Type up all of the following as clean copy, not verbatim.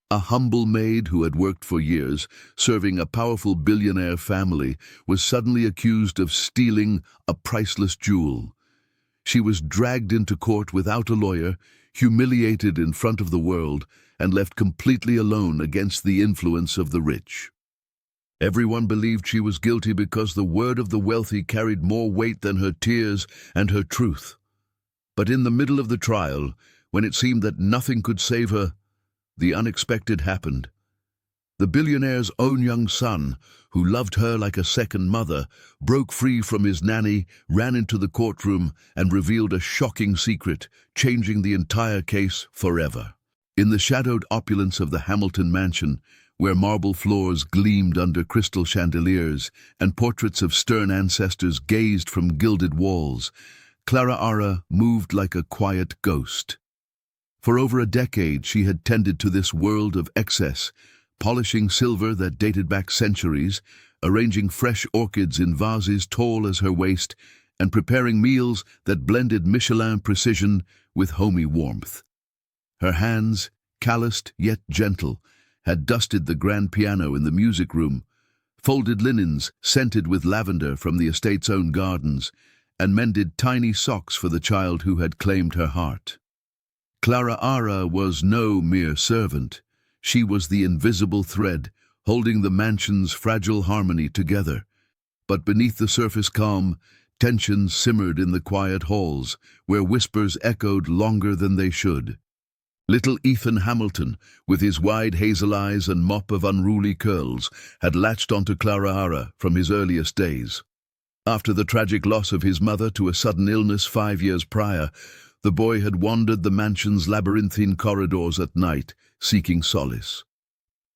A humble maid who had worked for years, serving a powerful billionaire family, was suddenly accused of stealing a priceless jewel. She was dragged into court without a lawyer, humiliated in front of the world, and left completely alone against the influence of the rich. Everyone believed she was guilty because the word of the wealthy carried more weight than her tears and her truth. But in the middle of the trial, when it seemed that nothing could save her, the unexpected happened. The billionaire's own young son, who loved her like a second mother, broke free from his nanny, ran into the courtroom, and revealed a shocking secret, changing the entire case forever. In the shadowed opulence of the Hamilton mansion, where marble floors gleamed under crystal chandeliers and portraits of stern ancestors gazed from gilded walls, Clara Ara moved like a quiet ghost. For over a decade she had tended to this world of excess, polishing silver that dated back centuries, arranging fresh orchids in vases tall as her waist, and preparing meals that blended Michelin precision with homey warmth. Her hands, calloused yet gentle, had dusted the grand piano in the music room, folded linens scented with lavender from the estate's own gardens, and mended tiny socks for the child who had claimed her heart. Clara Ara was no mere servant. She was the invisible thread, holding the mansion's fragile harmony together. But beneath the surface calm, tensions simmered in the quiet halls, where whispers echoed longer than they should. Little Ethan Hamilton, with his wide hazel eyes and mop of unruly curls, had latched onto Clara Ara from his earliest days. After the tragic loss of his mother to a sudden illness 5 years prior, the boy had wandered the mansion's labyrinthine corridors at night, seeking solace.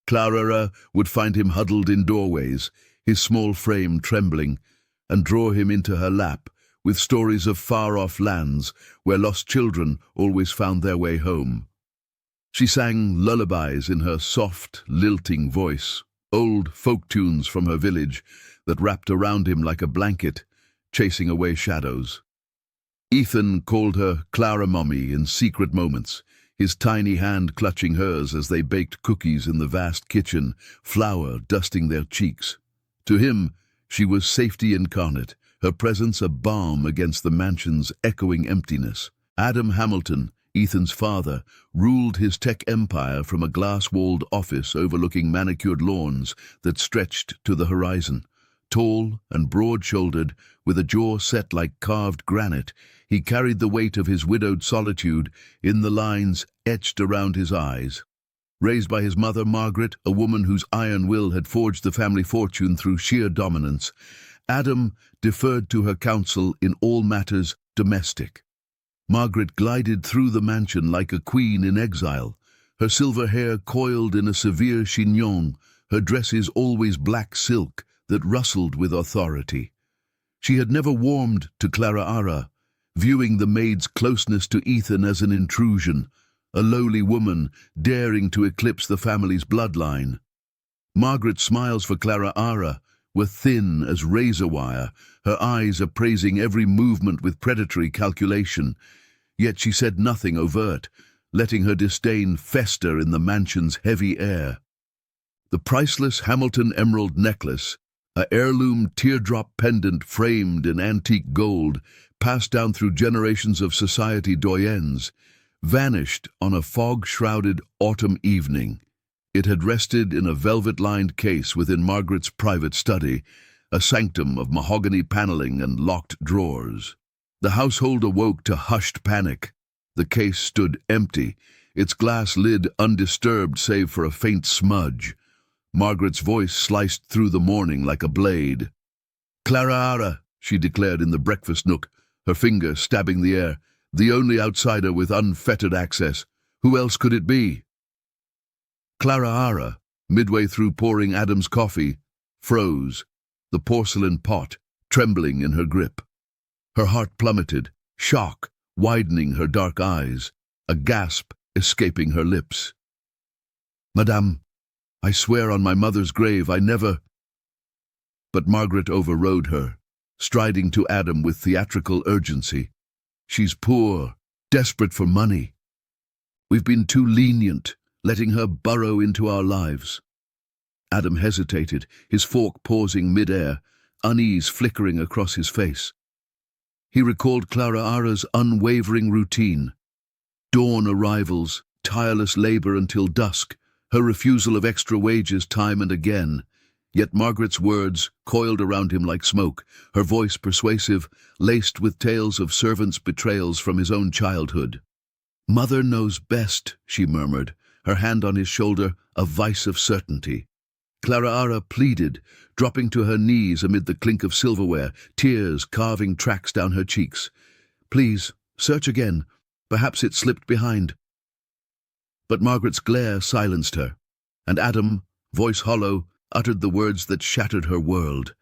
Clara would find him huddled in doorways, his small frame trembling, and draw him into her lap with stories of far-off lands where lost children always found their way home. She sang lullabies in her soft, lilting voice, old folk tunes from her village that wrapped around him like a blanket, chasing away shadows. Ethan called her Clara Mommy in secret moments, his tiny hand clutching hers as they baked cookies in the vast kitchen, flour dusting their cheeks. To him, she was safety incarnate, her presence a balm against the mansion's echoing emptiness. Adam Hamilton, Ethan's father, ruled his tech empire from a glass-walled office overlooking manicured lawns that stretched to the horizon. Tall and broad-shouldered, with a jaw set like carved granite, he carried the weight of his widowed solitude in the lines etched around his eyes. Raised by his mother, Margaret, a woman whose iron will had forged the family fortune through sheer dominance, Adam deferred to her counsel in all matters domestic. Margaret glided through the mansion like a queen in exile, her silver hair coiled in a severe chignon, her dresses always black silk that rustled with authority. She had never warmed to Clara Ara, viewing the maid's closeness to Ethan as an intrusion, a lowly woman daring to eclipse the family's bloodline. Margaret's smiles for Clara Ara were thin as razor wire, her eyes appraising every movement with predatory calculation, yet she said nothing overt, letting her disdain fester in the mansion's heavy air. The priceless Hamilton emerald necklace, a heirloom teardrop pendant framed in antique gold, passed down through generations of society doyens, vanished on a fog-shrouded autumn evening. It had rested in a velvet-lined case within Margaret's private study, a sanctum of mahogany paneling and locked drawers. The household awoke to hushed panic. The case stood empty, its glass lid undisturbed save for a faint smudge. Margaret's voice sliced through the morning like a blade. "Clara Ara," she declared in the breakfast nook, her finger stabbing the air, "the only outsider with unfettered access. Who else could it be?" Clara Ara, midway through pouring Adam's coffee, froze, the porcelain pot trembling in her grip. Her heart plummeted, shock widening her dark eyes, a gasp escaping her lips. "Madame, I swear on my mother's grave I never—" But Margaret overrode her, striding to Adam with theatrical urgency. "She's poor, desperate for money. We've been too lenient, letting her burrow into our lives. Adam hesitated, his fork pausing mid-air, unease flickering across his face. He recalled Clara Ara's unwavering routine. Dawn arrivals, tireless labor until dusk, her refusal of extra wages time and again. Yet Margaret's words coiled around him like smoke, her voice persuasive, laced with tales of servants' betrayals from his own childhood. "Mother knows best," she murmured, her hand on his shoulder, a vice of certainty. Clara Ara pleaded, dropping to her knees amid the clink of silverware, tears carving tracks down her cheeks. "Please, search again. Perhaps it slipped behind." But Margaret's glare silenced her, and Adam, voice hollow, uttered the words that shattered her world.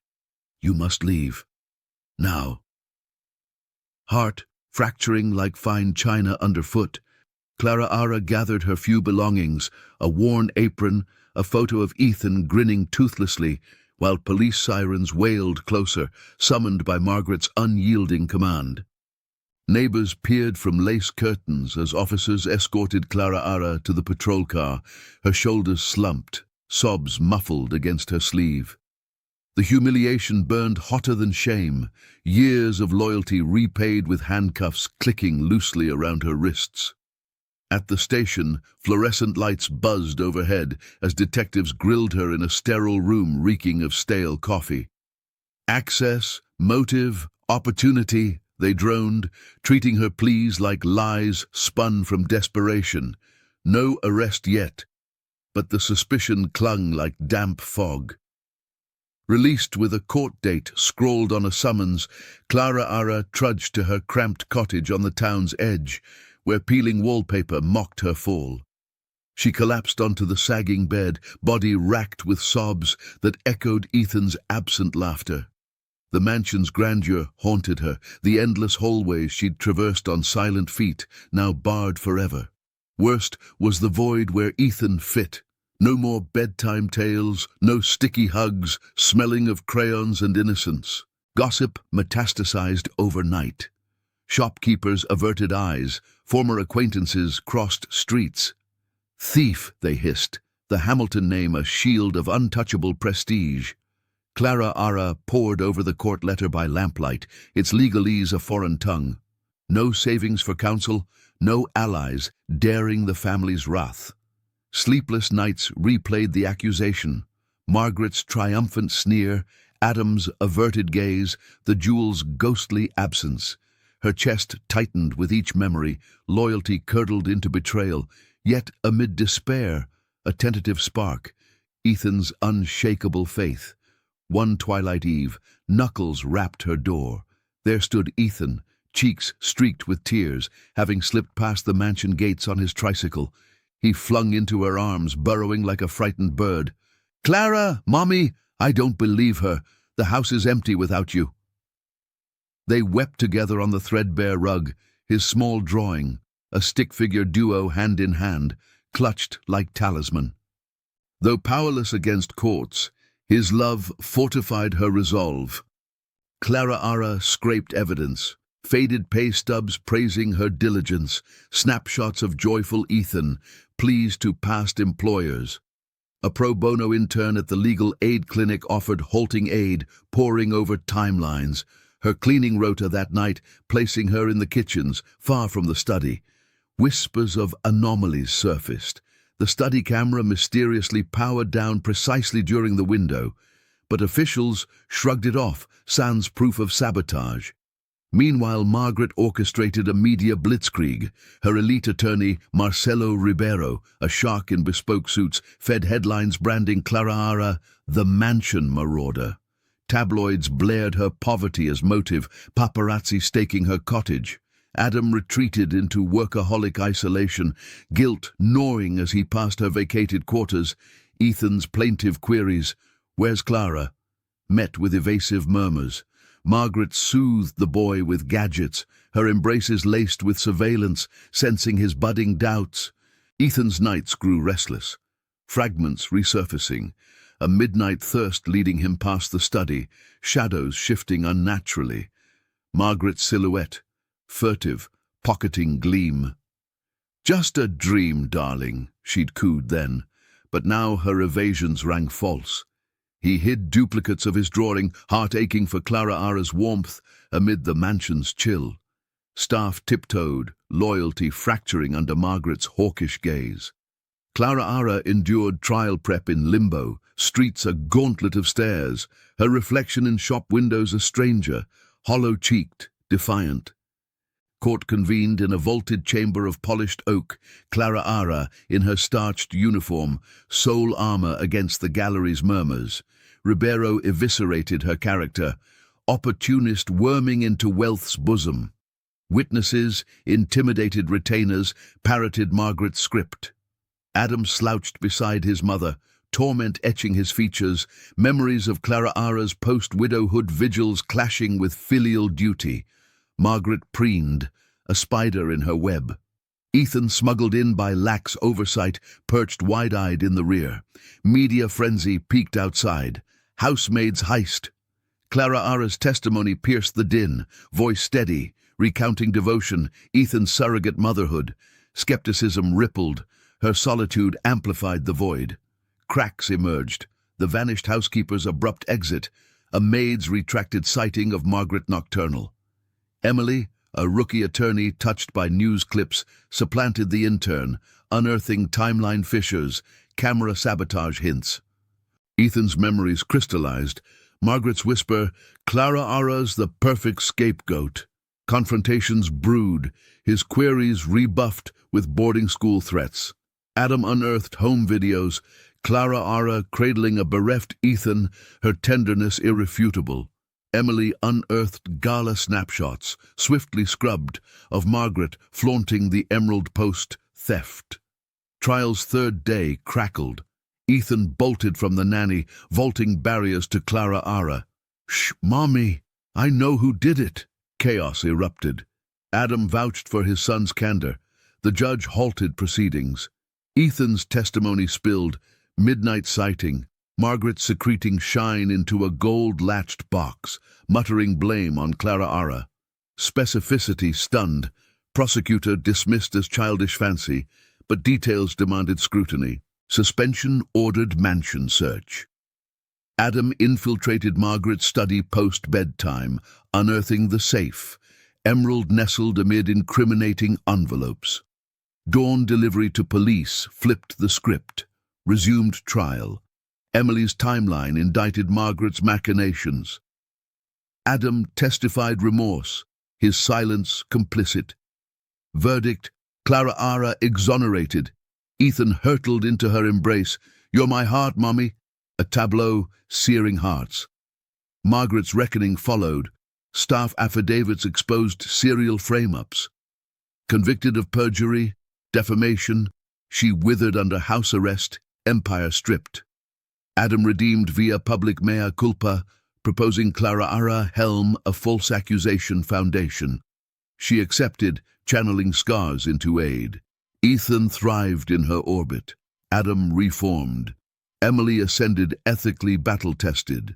"You must leave. Now." Heart fracturing like fine china underfoot, Clara Ara gathered her few belongings, a worn apron, a photo of Ethan grinning toothlessly, while police sirens wailed closer, summoned by Margaret's unyielding command. Neighbors peered from lace curtains as officers escorted Clara Ara to the patrol car, her shoulders slumped, sobs muffled against her sleeve. The humiliation burned hotter than shame, years of loyalty repaid with handcuffs clicking loosely around her wrists. At the station, fluorescent lights buzzed overhead as detectives grilled her in a sterile room reeking of stale coffee. Access, motive, opportunity, they droned, treating her pleas like lies spun from desperation. No arrest yet, but the suspicion clung like damp fog. Released with a court date scrawled on a summons, Clara Ara trudged to her cramped cottage on the town's edge, where peeling wallpaper mocked her fall. She collapsed onto the sagging bed, body racked with sobs that echoed Ethan's absent laughter. The mansion's grandeur haunted her, the endless hallways she'd traversed on silent feet, now barred forever. Worst was the void where Ethan fit. No more bedtime tales, no sticky hugs, smelling of crayons and innocence. Gossip metastasized overnight. Shopkeepers averted eyes, former acquaintances crossed streets. "Thief," they hissed, the Hamilton name a shield of untouchable prestige. Clara Ara pored over the court letter by lamplight, its legalese a foreign tongue. No savings for counsel, no allies daring the family's wrath. Sleepless nights replayed the accusation. Margaret's triumphant sneer, Adam's averted gaze, the jewel's ghostly absence. Her chest tightened with each memory, loyalty curdled into betrayal, yet amid despair, a tentative spark, Ethan's unshakable faith. One twilight eve, knuckles rapped her door. There stood Ethan, cheeks streaked with tears, having slipped past the mansion gates on his tricycle. He flung into her arms, burrowing like a frightened bird. "Clara, Mommy, I don't believe her. The house is empty without you." They wept together on the threadbare rug, his small drawing, a stick-figure duo hand in hand, clutched like talisman. Though powerless against courts, his love fortified her resolve. Clara Ara scraped evidence, faded pay stubs praising her diligence, snapshots of joyful Ethan, pleas to past employers. A pro bono intern at the legal aid clinic offered halting aid, poring over timelines. Her cleaning rota that night, placing her in the kitchens, far from the study. Whispers of anomalies surfaced. The study camera mysteriously powered down precisely during the window, but officials shrugged it off, sans proof of sabotage. Meanwhile, Margaret orchestrated a media blitzkrieg. Her elite attorney, Marcelo Ribeiro, a shark in bespoke suits, fed headlines branding Clara Ara the mansion marauder. Tabloids blared her poverty as motive, paparazzi staking her cottage. Adam retreated into workaholic isolation, guilt gnawing as he passed her vacated quarters. Ethan's plaintive queries, "Where's Clara?" met with evasive murmurs. Margaret soothed the boy with gadgets, her embraces laced with surveillance, sensing his budding doubts. Ethan's nights grew restless, fragments resurfacing, a midnight thirst leading him past the study, shadows shifting unnaturally. Margaret's silhouette, furtive, pocketing gleam. "Just a dream, darling," she'd cooed then, but now her evasions rang false. He hid duplicates of his drawing, heart aching for Clara Ara's warmth amid the mansion's chill. Staff tiptoed, loyalty fracturing under Margaret's hawkish gaze. Clara Ara endured trial prep in limbo, streets a gauntlet of stairs, her reflection in shop windows a stranger, hollow-cheeked, defiant. Court convened in a vaulted chamber of polished oak, Clara Ara, in her starched uniform, sole armor against the gallery's murmurs. Ribeiro eviscerated her character, opportunist worming into wealth's bosom. Witnesses, intimidated retainers, parroted Margaret's script. Adam slouched beside his mother, torment etching his features, memories of Clara Ara's post-widowhood vigils clashing with filial duty. Margaret preened, a spider in her web. Ethan, smuggled in by lax oversight, perched wide-eyed in the rear. Media frenzy peaked outside. Housemaid's heist. Clara Ara's testimony pierced the din, voice steady, recounting devotion, Ethan's surrogate motherhood. Skepticism rippled, her solitude amplified the void. Cracks emerged, the vanished housekeeper's abrupt exit, a maid's retracted sighting of Margaret nocturnal. Emily, a rookie attorney touched by news clips, supplanted the intern, unearthing timeline fissures, camera sabotage hints. Ethan's memories crystallized. Margaret's whisper, "Clara Ara's the perfect scapegoat." Confrontations brewed, his queries rebuffed with boarding school threats. Adam unearthed home videos, Clara Ara cradling a bereft Ethan, her tenderness irrefutable. Emily unearthed gala snapshots, swiftly scrubbed, of Margaret flaunting the Emerald Post theft. Trial's third day crackled. Ethan bolted from the nanny, vaulting barriers to Clara Ara. "Shh, Mommy, I know who did it." Chaos erupted. Adam vouched for his son's candor. The judge halted proceedings. Ethan's testimony spilled, midnight sighting, Margaret secreting shine into a gold-latched box, muttering blame on Clara Ara. Specificity stunned. Prosecutor dismissed as childish fancy, but details demanded scrutiny. Suspension ordered mansion search. Adam infiltrated Margaret's study post-bedtime, unearthing the safe, emerald nestled amid incriminating envelopes. Dawn delivery to police flipped the script, resumed trial. Emily's timeline indicted Margaret's machinations. Adam testified remorse, his silence complicit. Verdict, Clara Ara exonerated. Ethan hurtled into her embrace. "You're my heart, Mommy." A tableau, searing hearts. Margaret's reckoning followed. Staff affidavits exposed serial frame-ups. Convicted of perjury, defamation, she withered under house arrest, empire stripped. Adam redeemed via public mea culpa, proposing Clara Ara helm a false accusation foundation. She accepted, channeling scars into aid. Ethan thrived in her orbit. Adam reformed. Emily ascended ethically battle-tested.